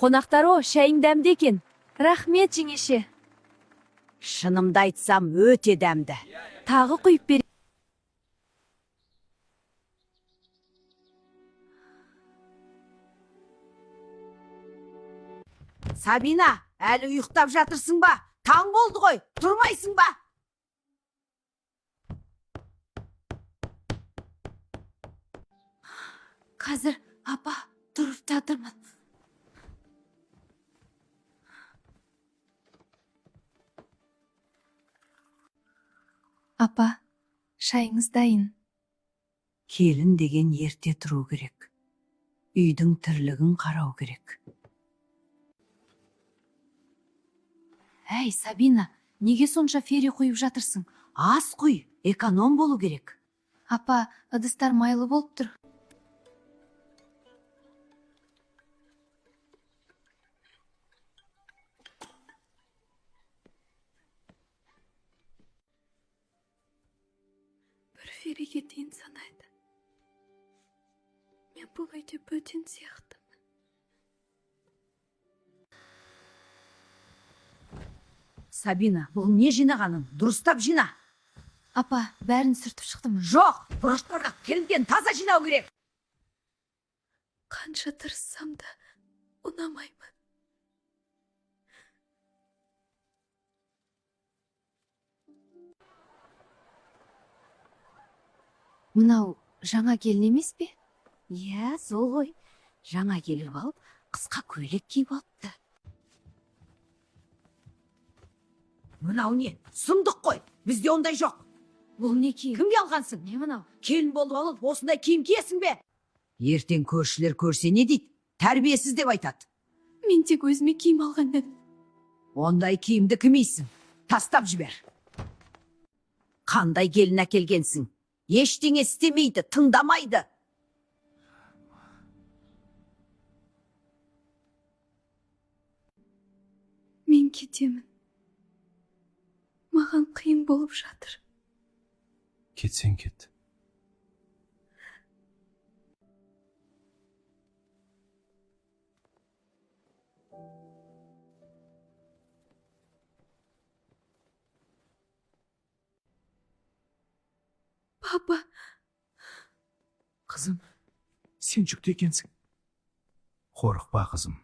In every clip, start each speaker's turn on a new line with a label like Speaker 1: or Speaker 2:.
Speaker 1: Қонақтар о, шайың дәмді екен. Рахмет жеңеше.
Speaker 2: Шынымды айтсам өте дәмді.
Speaker 1: Тағы құйып бер.
Speaker 2: Сабина, әлі ұйықтап жатырсың ба? Таң болды ғой, тұрмайсың ба?
Speaker 1: Қазір, апа, тұрып жатырмын. Апа, шайыңыз дайын.
Speaker 2: Келін деген ерте тұру керек. Үйдің тірлігін қарау керек.
Speaker 1: Әй, Сабина, неге сонша фери құйып жатырсың?
Speaker 2: Ас құй, эконом болу керек.
Speaker 1: Апа, ыдыстар майлы болып тұр. Бір фериге дейін санайды. Мен бұл үйде бөтен сияқты.
Speaker 2: Сабина, бұл не жинағаның? Дұрыстап жина.
Speaker 1: Апа, бәрін сүртіп шықтым.
Speaker 2: Жоқ, бұрыштарға келген таза жинау керек.
Speaker 1: Қанша тырыссам да ұнамаймын. Мынау жаңа келін емес пе?
Speaker 2: Иә, сол ғой. Жаңа келіп алып, қысқа көйлек киіп алыпты. Мынау не? Сұмдық қой. Бізде ондай жоқ.
Speaker 1: Бұл не киім?
Speaker 2: Кімге алғансың?
Speaker 1: Не мынау?
Speaker 2: Келін болып алып, осындай киім киесің бе? Ертең көршілер көрсе не дейді? Тәрбиесіз деп айтады.
Speaker 1: Мен тек өзіме киім алған едім.
Speaker 2: Ондай киімді кімейсің? Тастап жібер. Қандай келін әкелгенсің? Ештеңе істемейді, тыңдамайды.
Speaker 1: Мен кетемін. Маған қиын болып жатыр.
Speaker 3: Кетсең кет.
Speaker 1: Папа,
Speaker 3: Қызым, сен жүкті екенсің. Қорықпа, қызым.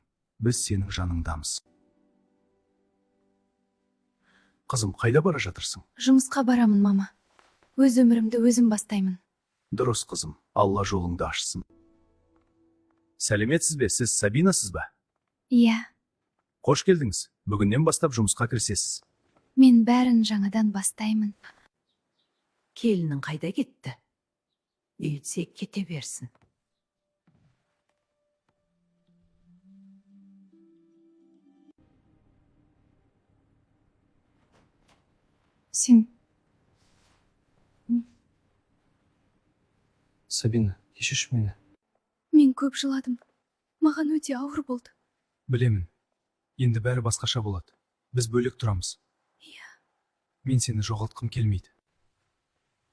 Speaker 3: Біз сенің жаныңдамыз. Қызым, қайда бара жатырсың?
Speaker 1: жұмысқа барамын, мама. Өз өмірімді өзім бастаймын.
Speaker 3: Дұрыс, қызым. Алла жолыңды ашсын. Сәлеметсіз бе? Сіз Сабинасыз ба?
Speaker 1: Иә,
Speaker 3: Қош келдіңіз. Бүгіннен бастап жұмысқа кірісесіз.
Speaker 1: мен бәрін жаңадан бастаймын.
Speaker 2: Келінің қайда кетті? Үйітсе кете берсін.
Speaker 1: Сен
Speaker 3: Сабина, кешірші мені.
Speaker 1: Мен көп жыладым. Маған өте ауыр болды.
Speaker 3: Білемін. Енді бәрі басқаша болады. Біз бөлек тұрамыз.
Speaker 1: Иә.
Speaker 3: Мен сені жоғалтқым келмейді.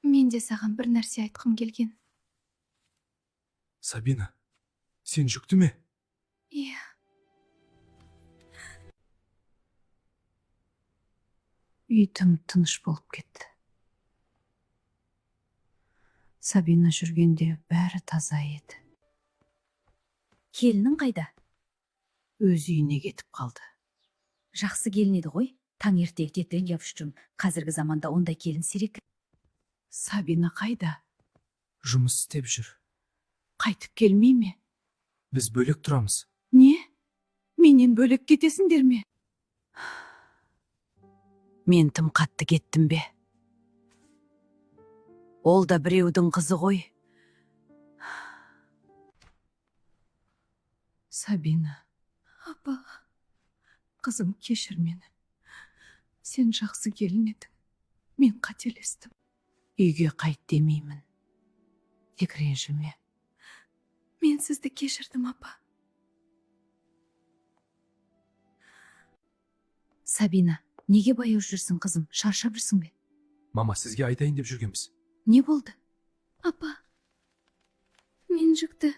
Speaker 1: Мен де саған бір нәрсе айтқым келген.
Speaker 3: Сабина, сен жүкті ме?
Speaker 1: Иә.
Speaker 2: Үй тыныш болып кетті. Сабина жүргенде бәрі таза еді.
Speaker 1: Келінің қайда?
Speaker 2: Өз үйіне кетіп қалды.
Speaker 1: Жақсы келін еді ғой. Таң ертегіде Явшчун. Қазіргі заманда ондай келін сирек.
Speaker 2: Сабина қайда?
Speaker 3: Жұмыс істеп жүр.
Speaker 2: Қайтып келмей ме?
Speaker 3: Біз бөлек тұрамыз.
Speaker 2: Не? Менен бөлек кетесіңдер ме? Мен тым қатты кеттім бе? Ол да біреудің қызы ғой. Сабина.
Speaker 1: Апа,
Speaker 2: Қызым, кешір мені. Сен жақсы келін едің. Мен қателестім. Үйге қайт демеймін. Тек ренжіме.
Speaker 1: мен сізді кешірдім, апа. Сабина, неге баяу жүрсің, қызым? Шаршап жүрсің бе?
Speaker 3: Мама, сізге айтайын деп жүргенбіз.
Speaker 1: Не болды? Апа, мен жүкті.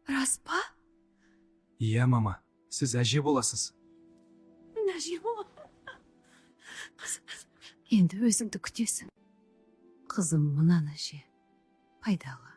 Speaker 1: Рас па?
Speaker 3: Иә, мама. сіз әже боласыз.
Speaker 1: Енді өзіңді күтесің. Қызым мұнан әже. Пайдалы.